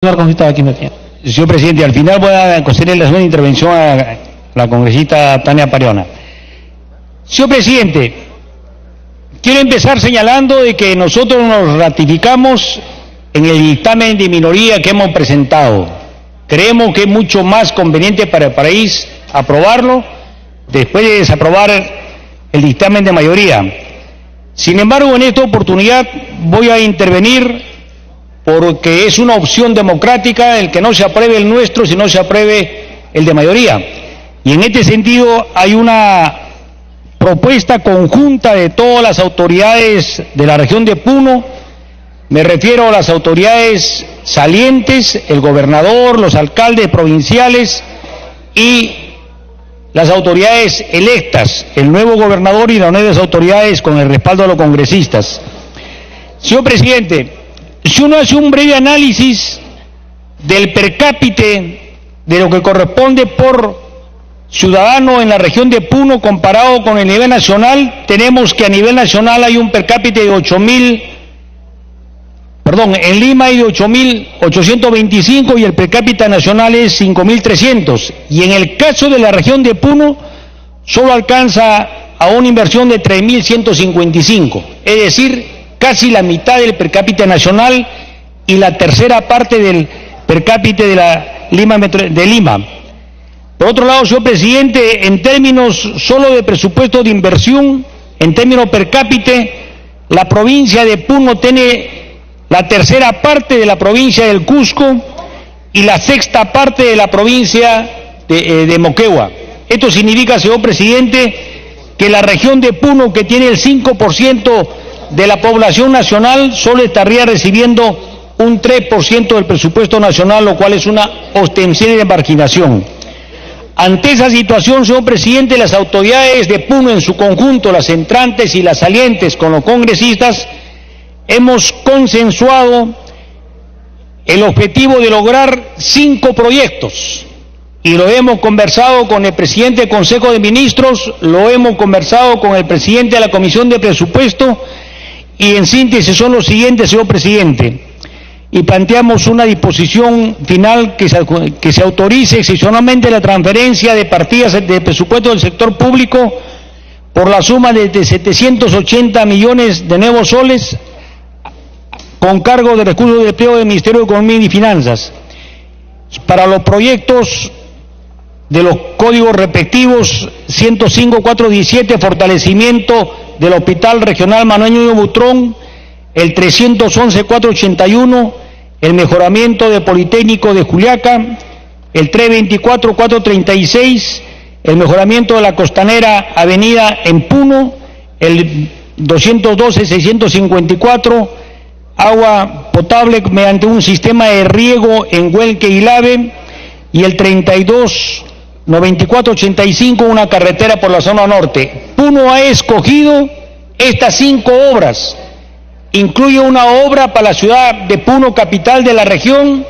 Señor presidente, al final voy a conceder la segunda intervención a la congresista Tania Pariona. Señor presidente, quiero empezar señalando de que nosotros nos ratificamos en el dictamen de minoría que hemos presentado. Creemos que es mucho más conveniente para el país aprobarlo después de desaprobar el dictamen de mayoría. Sin embargo, en esta oportunidad voy a intervenir porque es una opción democrática el que no se apruebe el nuestro, sino se apruebe el de mayoría. Y en este sentido hay una propuesta conjunta de todas las autoridades de la región de Puno. Me refiero a las autoridades salientes, el gobernador, los alcaldes provinciales y las autoridades electas, el nuevo gobernador y las nuevas autoridades con el respaldo de los congresistas. Señor presidente, si uno hace un breve análisis del per cápita de lo que corresponde por ciudadano en la región de Puno comparado con el nivel nacional, tenemos que a nivel nacional hay un per cápita de en Lima hay de 8.825 y el per cápita nacional es 5.300. Y en el caso de la región de Puno, solo alcanza a una inversión de 3.155, es decir, casi la mitad del per cápita nacional y la tercera parte del per cápita de Lima. Por otro lado, señor presidente, en términos solo de presupuesto de inversión, en términos per cápita, la provincia de Puno tiene la tercera parte de la provincia del Cusco y la sexta parte de la provincia de Moquegua. Esto significa, señor presidente, que la región de Puno, que tiene el 5% de la población nacional, solo estaría recibiendo un 3% del presupuesto nacional, lo cual es una ostensible marginación. Ante esa situación, señor presidente, las autoridades de Puno en su conjunto, las entrantes y las salientes con los congresistas, hemos consensuado el objetivo de lograr 5 proyectos y lo hemos conversado con el presidente del Consejo de Ministros, lo hemos conversado con el presidente de la Comisión de Presupuesto y en síntesis son los siguientes, señor presidente. Y planteamos una disposición final que se autorice excepcionalmente la transferencia de partidas de presupuesto del sector público por la suma de 780 millones de nuevos soles con cargo de recursos de empleo del Ministerio de Economía y Finanzas para los proyectos de los códigos respectivos 105.417, fortalecimiento del Hospital Regional Manuel Ñuño Butrón, el 311.481, el mejoramiento del Politécnico de Juliaca, el 324.436, el mejoramiento de la Costanera Avenida en Puno, el 212.654, agua potable mediante un sistema de riego en Huelque y Lave, y el 32.9485, una carretera por la zona norte. Puno ha escogido estas 5 obras. Incluye una obra para la ciudad de Puno, capital de la región,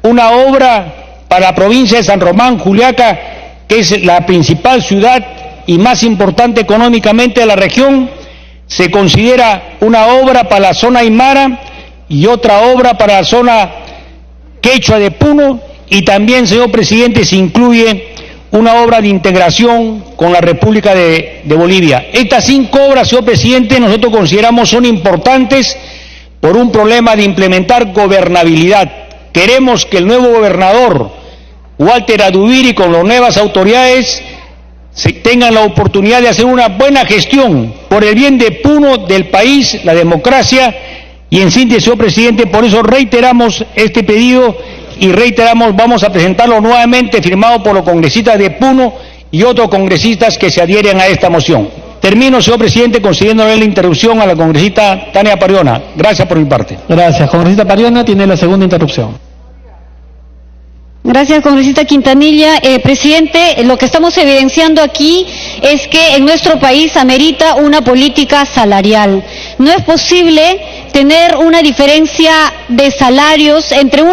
una obra para la provincia de San Román, Juliaca, que es la principal ciudad y más importante económicamente de la región. Se considera una obra para la zona aymara y otra obra para la zona quechua de Puno, y también, señor presidente, se incluye una obra de integración con la República de Bolivia. Estas 5 obras, señor presidente, nosotros consideramos son importantes por un problema de implementar gobernabilidad. Queremos que el nuevo gobernador, Walter Adubiri, con las nuevas autoridades, tengan la oportunidad de hacer una buena gestión por el bien de Puno, del país, la democracia, y en síntesis, señor presidente, por eso reiteramos este pedido y reiteramos, vamos a presentarlo nuevamente firmado por los congresistas de Puno y otros congresistas que se adhieren a esta moción. Termino, señor presidente, concediéndole la interrupción a la congresista Tania Pariona. Gracias por mi parte. Gracias. Congresista Pariona tiene la segunda interrupción. Gracias, congresista Quintanilla. Presidente, lo que estamos evidenciando aquí es que en nuestro país amerita una política salarial. No es posible tener una diferencia de salarios entre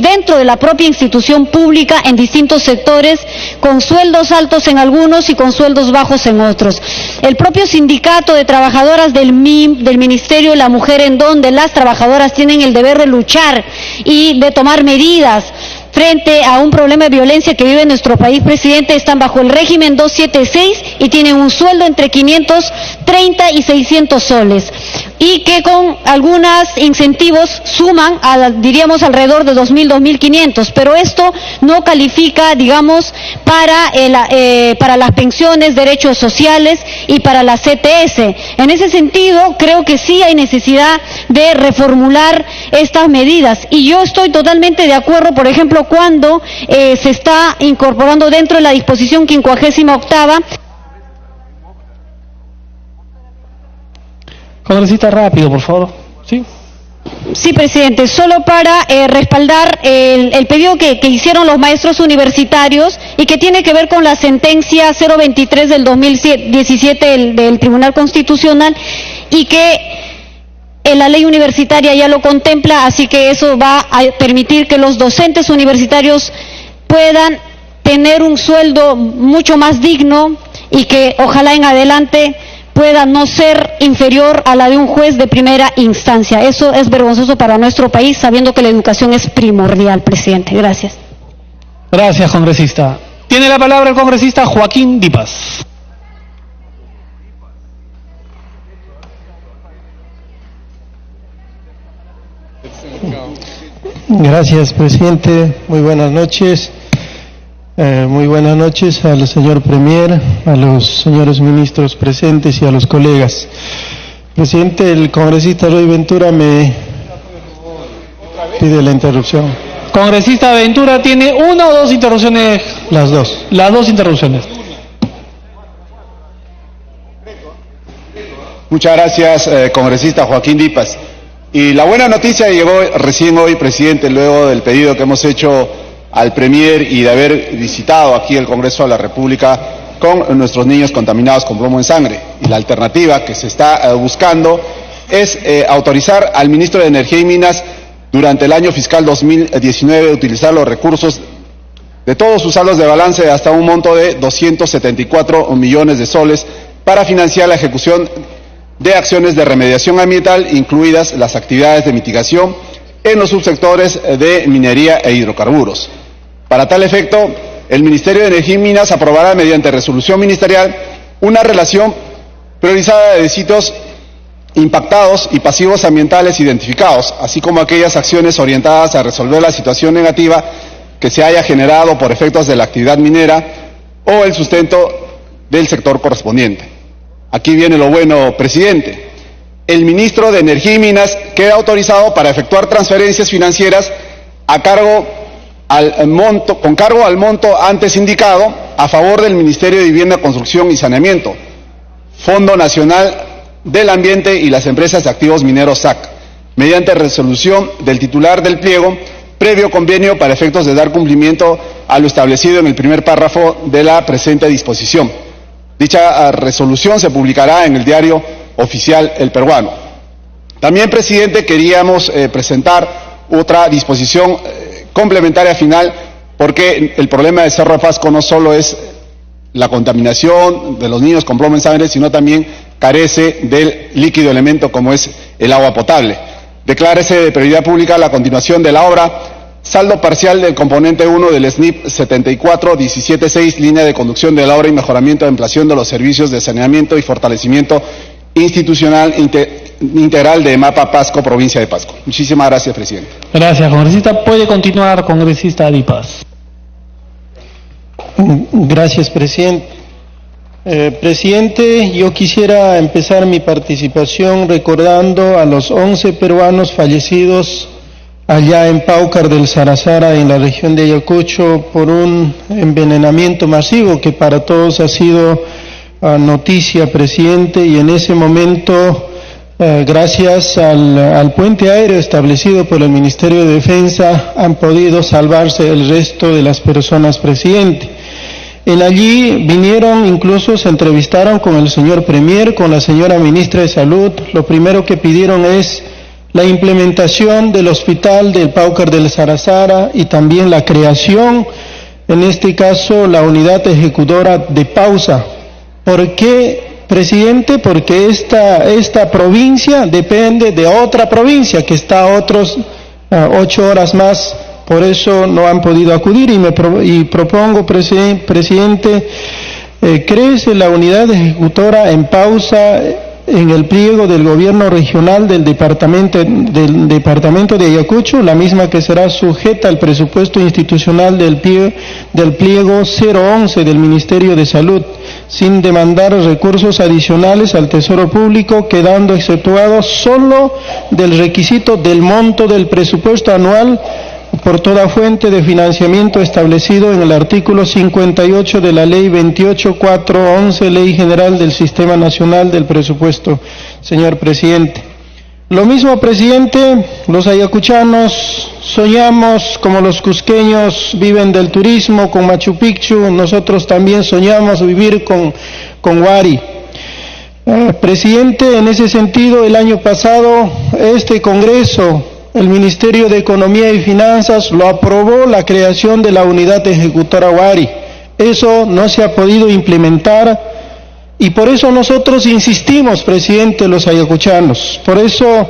dentro de la propia institución pública en distintos sectores, con sueldos altos en algunos y con sueldos bajos en otros. El propio sindicato de trabajadoras del MIM, del Ministerio de la Mujer, en donde las trabajadoras tienen el deber de luchar y de tomar medidas frente a un problema de violencia que vive nuestro país, presidente, están bajo el régimen 276 y tienen un sueldo entre 530 y 600 soles. Y que con algunos incentivos suman, diríamos, alrededor de 2.000, 2.500, pero esto no califica, digamos, para las pensiones, derechos sociales y para la CTS. En ese sentido, creo que sí hay necesidad de reformular estas medidas. Y yo estoy totalmente de acuerdo, por ejemplo, cuando se está incorporando dentro de la disposición 58ª. Congresista, rápido, por favor. ¿Sí? Sí, presidente, solo para respaldar el pedido que hicieron los maestros universitarios y que tiene que ver con la sentencia 023 del 2017 del Tribunal Constitucional, y que la ley universitaria ya lo contempla, así que eso va a permitir que los docentes universitarios puedan tener un sueldo mucho más digno y que ojalá en adelante pueda no ser inferior a la de un juez de primera instancia. Eso es vergonzoso para nuestro país, sabiendo que la educación es primordial, presidente. Gracias. Gracias, congresista. Tiene la palabra el congresista Joaquín Dipas. Gracias, presidente. Muy buenas noches. Muy buenas noches al señor Premier, a los señores ministros presentes y a los colegas. Presidente, el congresista Roy Ventura me pide la interrupción. Congresista Ventura, ¿tiene una o dos interrupciones? Las dos. Las dos interrupciones. Muchas gracias, congresista Joaquín Dipas. Y la buena noticia llegó recién hoy, presidente, luego del pedido que hemos hecho al Premier y de haber visitado aquí el Congreso de la República con nuestros niños contaminados con plomo en sangre. Y la alternativa que se está buscando es autorizar al ministro de Energía y Minas durante el año fiscal 2019 utilizar los recursos de todos sus saldos de balance hasta un monto de 274 millones de soles para financiar la ejecución de acciones de remediación ambiental, incluidas las actividades de mitigación en los subsectores de minería e hidrocarburos. Para tal efecto, el Ministerio de Energía y Minas aprobará mediante resolución ministerial una relación priorizada de sitios impactados y pasivos ambientales identificados, así como aquellas acciones orientadas a resolver la situación negativa que se haya generado por efectos de la actividad minera o el sustento del sector correspondiente. Aquí viene lo bueno, presidente. El ministro de Energía y Minas queda autorizado para efectuar transferencias financieras con cargo al monto antes indicado a favor del Ministerio de Vivienda, Construcción y Saneamiento, Fondo Nacional del Ambiente y las empresas de activos mineros SAC, mediante resolución del titular del pliego, previo convenio para efectos de dar cumplimiento a lo establecido en el primer párrafo de la presente disposición. Dicha resolución se publicará en el Diario Oficial El Peruano. También, presidente, queríamos presentar otra disposición complementaria final, porque el problema de Cerro de Pasco no solo es la contaminación de los niños con plomo en sangre, sino también carece del líquido elemento como es el agua potable. Declárese de prioridad pública la continuación de la obra, saldo parcial del componente 1 del SNIP 74-17-6, línea de conducción de la obra y mejoramiento de ampliación de los servicios de saneamiento y fortalecimiento institucional integral de MAPA Pasco, provincia de Pasco. Muchísimas gracias, presidente. Gracias, congresista. Puede continuar, congresista Dipas. Gracias, presidente. Presidente, yo quisiera empezar mi participación recordando a los 11 peruanos fallecidos allá en Paucar del Sarasara, en la región de Ayacucho, por un envenenamiento masivo que para todos ha sido noticia, presidente, y en ese momento gracias al puente aéreo establecido por el Ministerio de Defensa, han podido salvarse el resto de las personas, presidente. En allí vinieron, incluso se entrevistaron con el señor Premier, con la señora Ministra de Salud. Lo primero que pidieron es la implementación del hospital del Paucar del Sarazara y también la creación, en este caso, la unidad ejecutora de Pausa. ¿Por qué, presidente? Porque esta provincia depende de otra provincia que está a otros 8 horas más. Por eso no han podido acudir y propongo, presidente, crece la unidad ejecutora en Pausa en el pliego del gobierno regional del departamento de Ayacucho, la misma que será sujeta al presupuesto institucional del pliego 011 del Ministerio de Salud, sin demandar recursos adicionales al Tesoro Público, quedando exceptuado solo del requisito del monto del presupuesto anual por toda fuente de financiamiento establecido en el artículo 58 de la Ley 28411, Ley General del Sistema Nacional del Presupuesto, señor presidente. Lo mismo, presidente, los ayacuchanos soñamos, como los cusqueños viven del turismo con Machu Picchu, nosotros también soñamos vivir con Huari. Presidente, en ese sentido, el año pasado, este Congreso, el Ministerio de Economía y Finanzas lo aprobó, la creación de la unidad ejecutora Huari. Eso no se ha podido implementar y por eso nosotros insistimos, presidente, los ayacuchanos. Por eso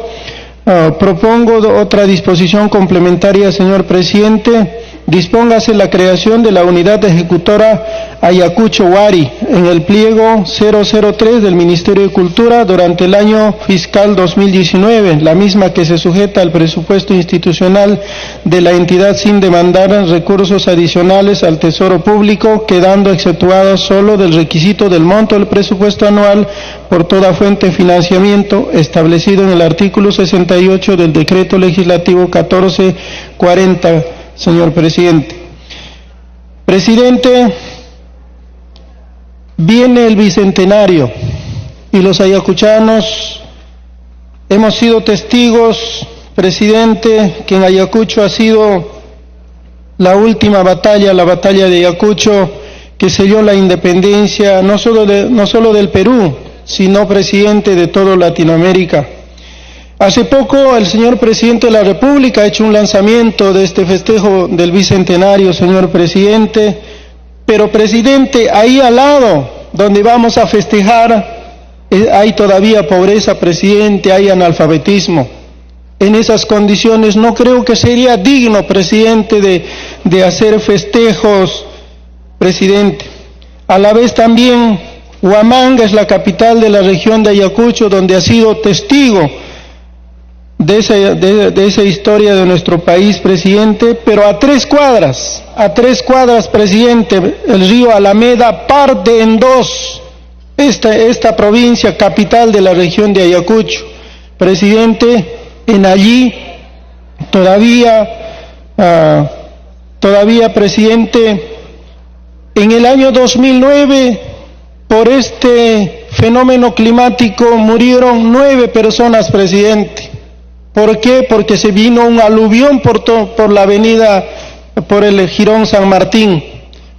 propongo otra disposición complementaria, señor presidente. Dispóngase la creación de la unidad ejecutora Ayacucho Huari en el pliego 003 del Ministerio de Cultura durante el año fiscal 2019, la misma que se sujeta al presupuesto institucional de la entidad sin demandar recursos adicionales al Tesoro Público, quedando exceptuado solo del requisito del monto del presupuesto anual por toda fuente de financiamiento establecido en el artículo 68 del Decreto Legislativo 1440. Señor presidente. Presidente, viene el bicentenario y los ayacuchanos hemos sido testigos, presidente, que en Ayacucho ha sido la última batalla, la batalla de Ayacucho, que selló la independencia no solo del Perú, sino, presidente, de toda Latinoamérica. Hace poco el señor presidente de la República ha hecho un lanzamiento de este festejo del bicentenario, señor presidente, pero, presidente, ahí al lado, donde vamos a festejar, hay todavía pobreza, presidente, hay analfabetismo. En esas condiciones no creo que sería digno, presidente, de hacer festejos, presidente. A la vez también Huamanga es la capital de la región de Ayacucho, donde ha sido testigo de esa historia de nuestro país, presidente, pero a 3 cuadras, presidente, el río Alameda parte en 2 esta provincia capital de la región de Ayacucho. Presidente, en allí todavía, presidente, en el año 2009, por este fenómeno climático murieron 9 personas, presidente. ¿Por qué? Porque se vino un aluvión por la avenida, por el Jirón San Martín.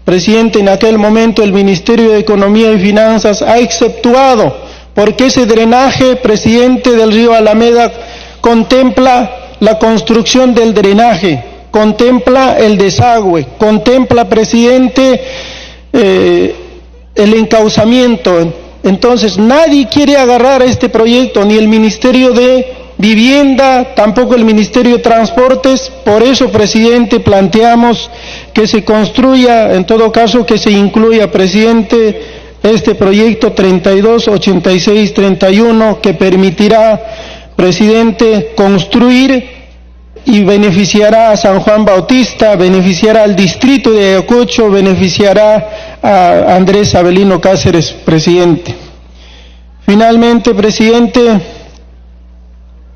Presidente, en aquel momento el Ministerio de Economía y Finanzas ha exceptuado, porque ese drenaje, presidente, del río Alameda contempla la construcción del drenaje, contempla el desagüe, contempla, presidente, el encauzamiento. Entonces nadie quiere agarrar este proyecto, ni el Ministerio de Vivienda, tampoco el Ministerio de Transportes. Por eso, presidente, planteamos que se construya, en todo caso que se incluya, presidente, este proyecto 328631, que permitirá, presidente, construir y beneficiará a San Juan Bautista, beneficiará al distrito de Ayacucho, beneficiará a Andrés Avelino Cáceres, presidente. Finalmente, presidente,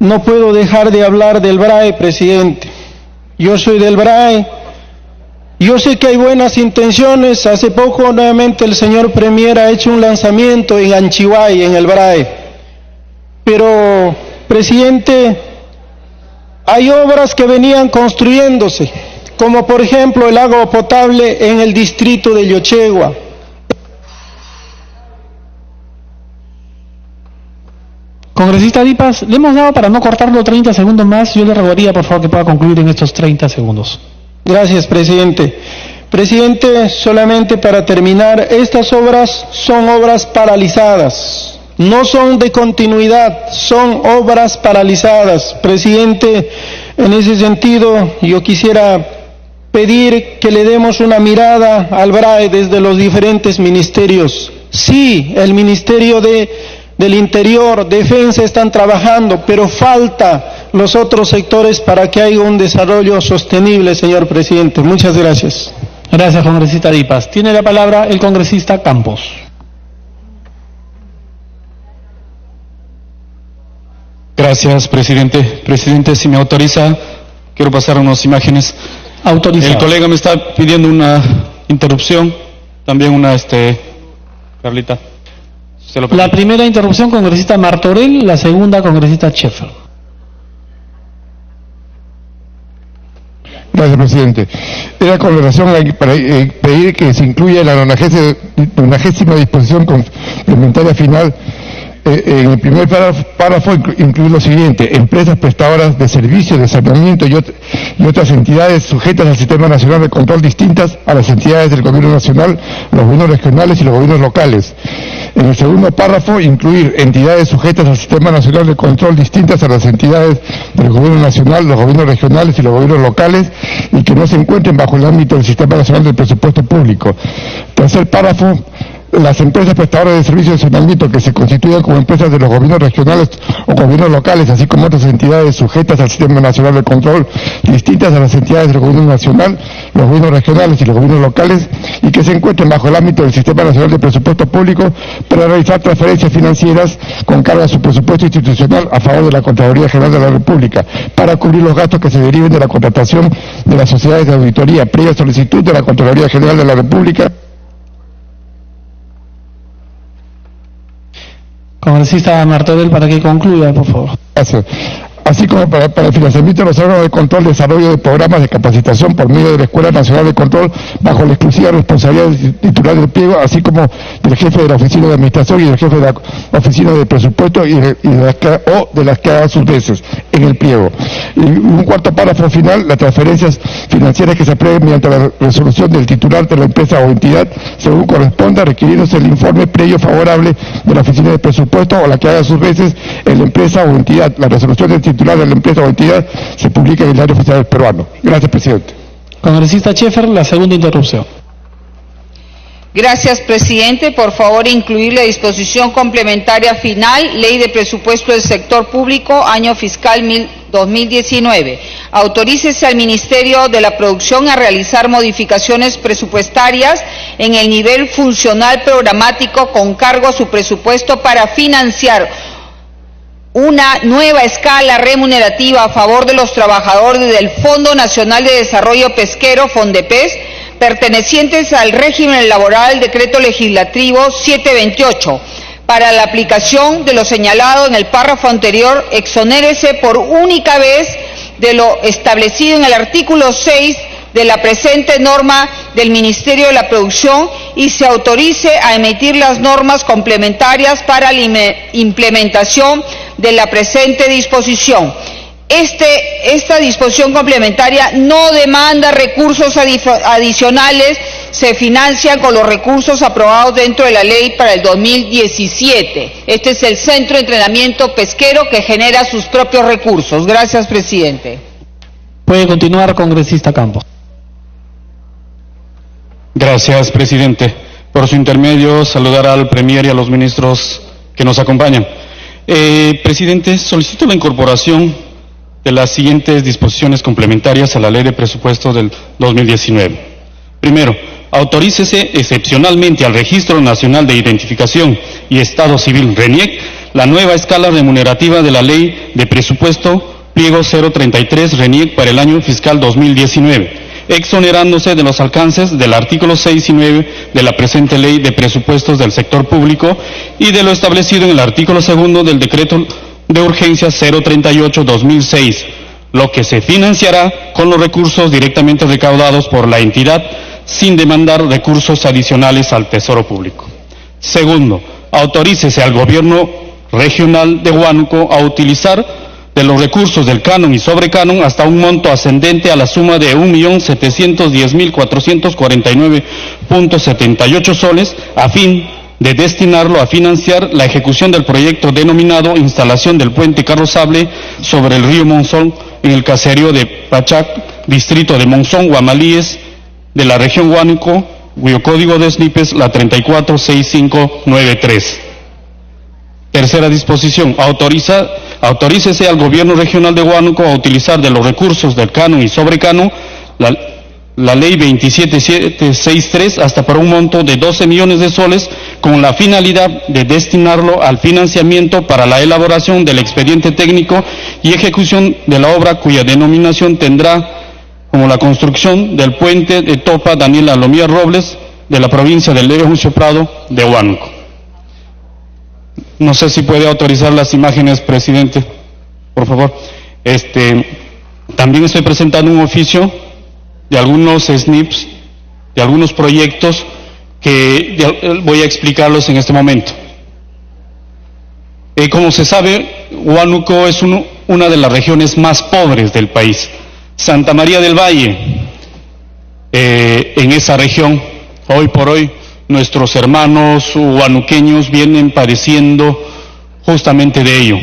no puedo dejar de hablar del BRAE, presidente. Yo soy del BRAE. Yo sé que hay buenas intenciones. Hace poco nuevamente el señor Premier ha hecho un lanzamiento en Anchihuay, en el BRAE. Pero, presidente, hay obras que venían construyéndose, como por ejemplo el agua potable en el distrito de Yochegua. Congresista Dipas, le hemos dado para no cortarlo 30 segundos más. Yo le rogaría, por favor, que pueda concluir en estos 30 segundos. Gracias, presidente. Presidente, solamente para terminar, estas obras son obras paralizadas, no son de continuidad, son obras paralizadas. Presidente, en ese sentido, yo quisiera pedir que le demos una mirada al BRAE desde los diferentes ministerios. Sí, el Ministerio del Interior, Defensa están trabajando, pero falta los otros sectores para que haya un desarrollo sostenible, señor presidente. Muchas gracias. Gracias, congresista Dipas. Tiene la palabra el congresista Campos. Gracias, presidente. Presidente, si me autoriza, quiero pasar unas imágenes. Autorizado. El colega me está pidiendo una interrupción, también una, Carlita. La primera interrupción, congresista Martorell, la segunda, congresista Schaeffer. Gracias, presidente. Era con relación para pedir que se incluya la 90ª disposición complementaria final. En el primer párrafo incluir lo siguiente: empresas prestadoras de servicios de saneamiento y otras entidades sujetas al Sistema Nacional de Control distintas a las entidades del Gobierno Nacional, los gobiernos regionales y los gobiernos locales. En el segundo párrafo, incluir entidades sujetas al Sistema Nacional de Control distintas a las entidades del Gobierno Nacional, los gobiernos regionales y los gobiernos locales, y que no se encuentren bajo el ámbito del Sistema Nacional del Presupuesto Público. Tercer párrafo, las empresas prestadoras de servicios de saneamiento que se constituyan como empresas de los gobiernos regionales o gobiernos locales, así como otras entidades sujetas al Sistema Nacional de Control, distintas a las entidades del Gobierno Nacional, los gobiernos regionales y los gobiernos locales, y que se encuentren bajo el ámbito del Sistema Nacional de Presupuesto Público para realizar transferencias financieras con cargo a su presupuesto institucional a favor de la Contraloría General de la República, para cubrir los gastos que se deriven de la contratación de las sociedades de auditoría, previa solicitud de la Contraloría General de la República. Congresista Martorell, para que concluya, por favor. Gracias. Así como para el financiamiento de los órganos de control, desarrollo de programas de capacitación por medio de la Escuela Nacional de Control, bajo la exclusiva responsabilidad del titular del pliego, así como del jefe de la Oficina de Administración y del jefe de la Oficina de Presupuesto de las que hagan sus veces en el pliego. Y un cuarto párrafo final, las transferencias financieras que se aprueben mediante la resolución del titular de la empresa o entidad, según corresponda, requiriéndose el informe previo favorable de la Oficina de Presupuesto o la que haga sus veces en la empresa o entidad. La resolución del titular de la empresa o entidad se publica en el Diario Oficial Peruano. Gracias, presidente. Congresista Schaeffer, la segunda interrupción. Gracias, presidente. Por favor, incluir la disposición complementaria final, Ley de Presupuesto del Sector Público, año fiscal 2019. Autorícese al Ministerio de la Producción a realizar modificaciones presupuestarias en el nivel funcional programático con cargo a su presupuesto para financiar una nueva escala remunerativa a favor de los trabajadores del Fondo Nacional de Desarrollo Pesquero, FONDEPES, pertenecientes al régimen laboral del Decreto Legislativo 728. Para la aplicación de lo señalado en el párrafo anterior, exonérese por única vez de lo establecido en el artículo 6 de la presente norma del Ministerio de la Producción y se autorice a emitir las normas complementarias para la implementación de la presente disposición. Esta disposición complementaria no demanda recursos adicionales, se financian con los recursos aprobados dentro de la ley para el 2017. Este es el Centro de Entrenamiento Pesquero que genera sus propios recursos. Gracias, presidente. Puede continuar, congresista Campos. Gracias, presidente. Por su intermedio, saludar al Premier y a los ministros que nos acompañan. Presidente, solicito la incorporación de las siguientes disposiciones complementarias a la Ley de Presupuestos del 2019. Primero, autorícese excepcionalmente al Registro Nacional de Identificación y Estado Civil, RENIEC, la nueva escala remunerativa de la Ley de Presupuesto, pliego 033, RENIEC, para el año fiscal 2019. Exonerándose de los alcances del artículo 6 y 9 de la presente Ley de Presupuestos del Sector Público y de lo establecido en el artículo 2 del Decreto de urgencia 038-2006, lo que se financiará con los recursos directamente recaudados por la entidad sin demandar recursos adicionales al Tesoro Público. Segundo, autorícese al Gobierno Regional de Huánuco a utilizar de los recursos del canon y sobrecanon hasta un monto ascendente a la suma de 1.710.449.78 soles a fin de destinarlo a financiar la ejecución del proyecto denominado Instalación del Puente Carrozable sobre el río Monzón en el caserío de Pachac, distrito de Monzón, Guamalíes, de la región Huánuco, cuyo código de SNIPES la 346593. Tercera disposición, autorícese al Gobierno Regional de Huánuco a utilizar de los recursos del canon y sobrecanon la Ley 27763 hasta para un monto de 12 millones de soles con la finalidad de destinarlo al financiamiento para la elaboración del expediente técnico y ejecución de la obra cuya denominación tendrá como la construcción del puente de Topa Daniela Lomía Robles de la provincia de Leoncio Prado de Huánuco. No sé si puede autorizar las imágenes, presidente, por favor. También estoy presentando un oficio de algunos SNIPs, de algunos proyectos que voy a explicarlos en este momento. Como se sabe, Huánuco es una de las regiones más pobres del país. Santa María del Valle, en esa región, hoy por hoy, nuestros hermanos huanuqueños vienen padeciendo justamente de ello,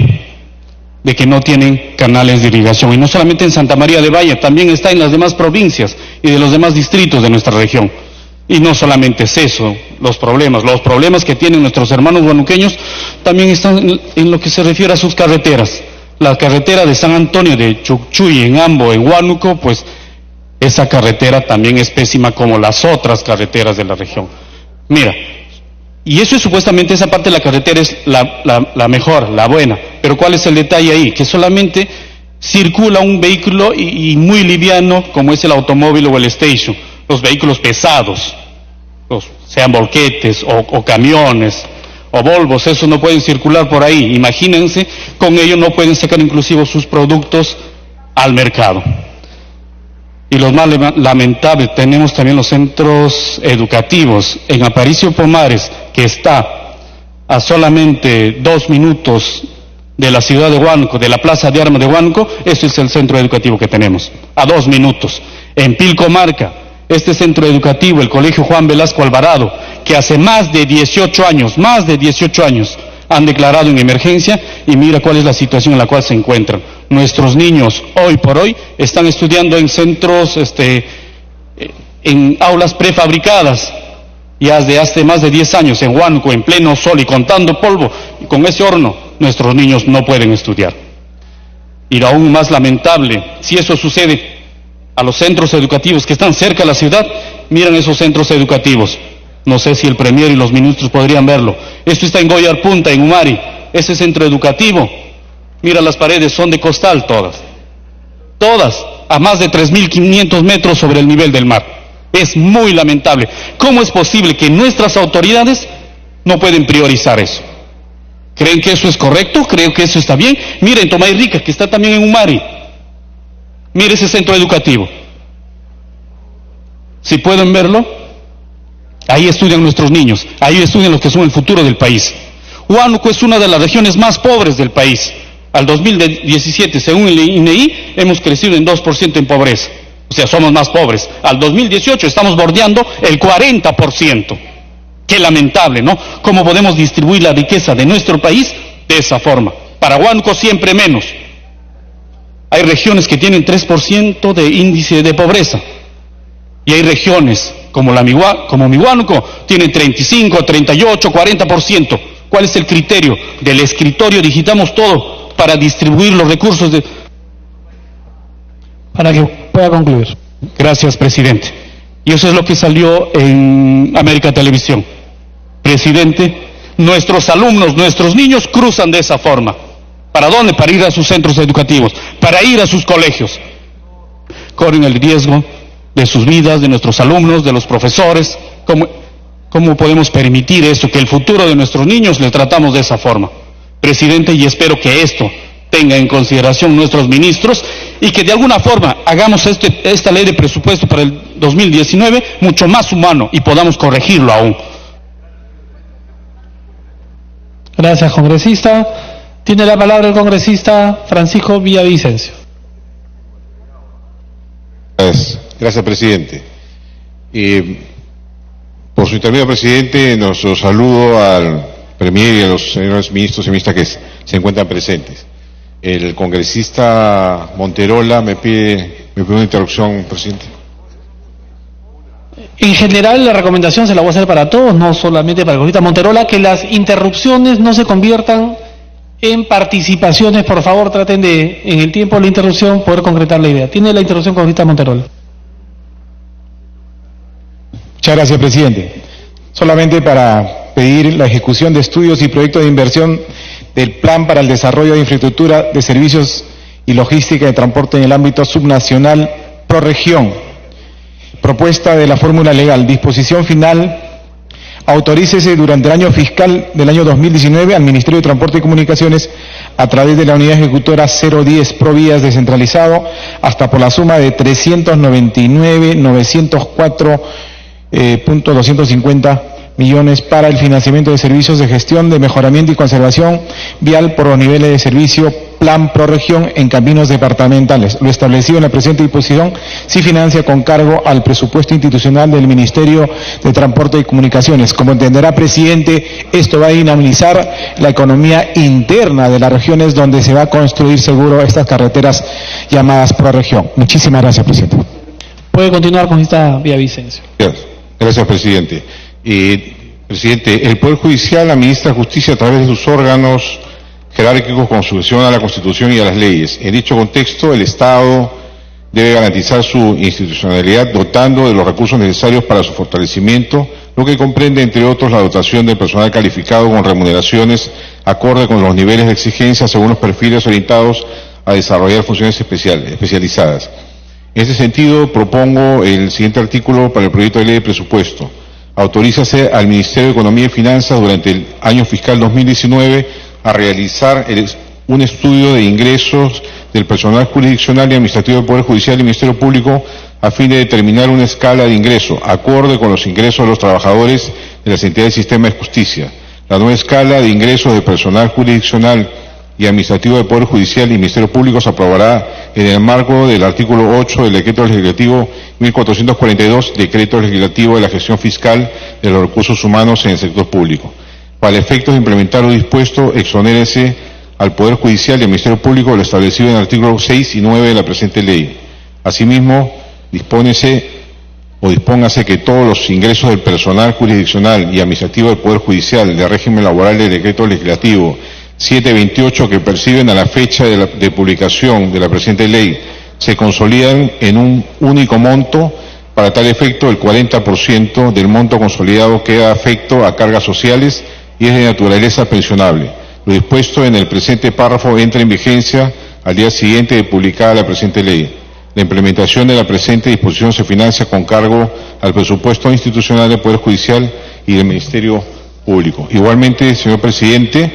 de que no tienen canales de irrigación. Y no solamente en Santa María de Valle, también está en las demás provincias y de los demás distritos de nuestra región. Y no solamente es eso, los problemas que tienen nuestros hermanos huanuqueños también están en lo que se refiere a sus carreteras. La carretera de San Antonio de Chucchuy, en Ambo, en Huánuco, pues esa carretera también es pésima como las otras carreteras de la región. Mira, y eso es supuestamente, esa parte de la carretera es la mejor, la buena, pero ¿cuál es el detalle ahí? Que solamente circula un vehículo y muy liviano como es el automóvil o el station, los vehículos pesados, sean volquetes o camiones o Volvos, esos no pueden circular por ahí. Imagínense, con ello no pueden sacar inclusive sus productos al mercado. Y lo más lamentable, tenemos también los centros educativos. En Aparicio Pomares, que está a solamente 2 minutos de la ciudad de Huánuco, de la Plaza de Armas de Huánuco, este es el centro educativo que tenemos, a 2 minutos. En Pilcomarca, este centro educativo, el Colegio Juan Velasco Alvarado, que hace más de 18 años, han declarado en emergencia, y mira cuál es la situación en la cual se encuentran. Nuestros niños hoy por hoy están estudiando en centros, en aulas prefabricadas, ya desde hace más de 10 años, en Huánuco, en pleno sol y contando polvo, y con ese horno, nuestros niños no pueden estudiar. Y lo aún más lamentable, si eso sucede a los centros educativos que están cerca de la ciudad, miran esos centros educativos. No sé si el Premier y los ministros podrían verlo. Esto está en Goyar Punta, en Umari, ese centro educativo. Mira, las paredes son de costal todas, a más de 3.500 metros sobre el nivel del mar. Es muy lamentable. ¿Cómo es posible que nuestras autoridades no pueden priorizar eso? ¿Creen que eso es correcto? ¿Creen que eso está bien? Miren, Tomay Rica, que está también en Umari. Mire ese centro educativo. Si pueden verlo, ahí estudian nuestros niños, ahí estudian los que son el futuro del país. Huánuco es una de las regiones más pobres del país. Al 2017, según el INEI, hemos crecido en 2% en pobreza. O sea, somos más pobres. Al 2018 estamos bordeando el 40%. Qué lamentable, ¿no? ¿Cómo podemos distribuir la riqueza de nuestro país de esa forma? Para Huánuco siempre menos. Hay regiones que tienen 3% de índice de pobreza. Y hay regiones como mi Huánuco, tienen 35, 38, 40%. ¿Cuál es el criterio? Del escritorio digitamos todo para distribuir los recursos Para que pueda concluir. Gracias, presidente. Y eso es lo que salió en América Televisión. Presidente, nuestros alumnos, nuestros niños cruzan de esa forma. ¿Para dónde? Para ir a sus centros educativos, para ir a sus colegios. Corren el riesgo de sus vidas, de nuestros alumnos, de los profesores. ¿Cómo podemos permitir eso? Que el futuro de nuestros niños le tratamos de esa forma. presidente, y espero que esto tenga en consideración nuestros ministros y que de alguna forma hagamos esta ley de presupuesto para el 2019 mucho más humano y podamos corregirlo aún. Gracias, congresista. Tiene la palabra el congresista Francisco Villavicencio. Gracias, presidente. Por su intermedio, presidente, nuestro saludo al Premier y a los señores ministros y ministras que se encuentran presentes. El congresista Monterola me pide una interrupción, presidente. En general, la recomendación se la voy a hacer para todos, no solamente para el congresista Monterola, que las interrupciones no se conviertan en participaciones. Por favor, traten de, en el tiempo de la interrupción, poder concretar la idea. Tiene la interrupción, congresista Monterola. Muchas gracias, presidente. Solamente para pedir la ejecución de estudios y proyectos de inversión del Plan para el Desarrollo de Infraestructura de Servicios y Logística de Transporte en el ámbito subnacional Prorregión. Propuesta de la fórmula legal. Disposición final. Autorícese durante el año fiscal del año 2019 al Ministerio de Transporte y Comunicaciones a través de la unidad ejecutora 010 Provías descentralizado hasta por la suma de 399.904.250 millones para el financiamiento de servicios de gestión, de mejoramiento y conservación vial por los niveles de servicio Plan Prorregión en caminos departamentales. Lo establecido en la presente disposición sí financia con cargo al presupuesto institucional del Ministerio de Transporte y Comunicaciones. Como entenderá, presidente, esto va a dinamizar la economía interna de las regiones donde se va a construir seguro estas carreteras llamadas Prorregión. Muchísimas gracias, presidente. Puede continuar con esta Villavicencio. Gracias, presidente. Presidente, el Poder Judicial administra justicia a través de sus órganos jerárquicos con sujeción a la Constitución y a las leyes. En dicho contexto, el Estado debe garantizar su institucionalidad dotando de los recursos necesarios para su fortalecimiento, lo que comprende, entre otros, la dotación de personal calificado con remuneraciones acorde con los niveles de exigencia según los perfiles orientados a desarrollar funciones especializadas. En este sentido, propongo el siguiente artículo para el proyecto de ley de presupuesto. Autorízase al Ministerio de Economía y Finanzas durante el año fiscal 2019 a realizar un estudio de ingresos del personal jurisdiccional y administrativo del Poder Judicial y Ministerio Público a fin de determinar una escala de ingreso acorde con los ingresos de los trabajadores de las entidades del sistema de justicia. La nueva escala de ingresos del personal jurisdiccional y administrativo del Poder Judicial y Ministerio Público se aprobará en el marco del artículo 8 del Decreto Legislativo 1442, Decreto Legislativo de la Gestión Fiscal de los Recursos Humanos en el Sector Público. Para efectos de implementar lo dispuesto, exonérese al Poder Judicial y al Ministerio Público lo establecido en el artículo 6 y 9 de la presente ley. Asimismo, dispóngase que todos los ingresos del personal jurisdiccional y administrativo del Poder Judicial de régimen laboral del Decreto Legislativo 728 que perciben a la fecha de publicación de la presente ley se consolidan en un único monto. Para tal efecto, el 40% del monto consolidado queda afecto a cargas sociales y es de naturaleza pensionable. Lo dispuesto en el presente párrafo entra en vigencia al día siguiente de publicada la presente ley. La implementación de la presente disposición se financia con cargo al presupuesto institucional del Poder Judicial y del Ministerio Público. Igualmente, señor presidente,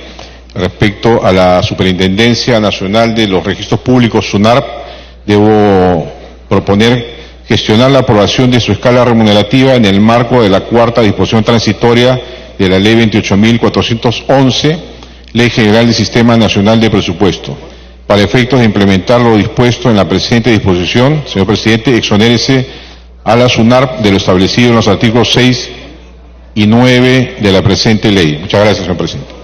respecto a la Superintendencia Nacional de los Registros Públicos, SUNARP, debo proponer gestionar la aprobación de su escala remunerativa en el marco de la cuarta disposición transitoria de la Ley 28.411, Ley General del Sistema Nacional de Presupuesto. Para efectos de implementar lo dispuesto en la presente disposición, señor presidente, exonérese a la SUNARP de lo establecido en los artículos 6 y 9 de la presente ley. Muchas gracias, señor presidente.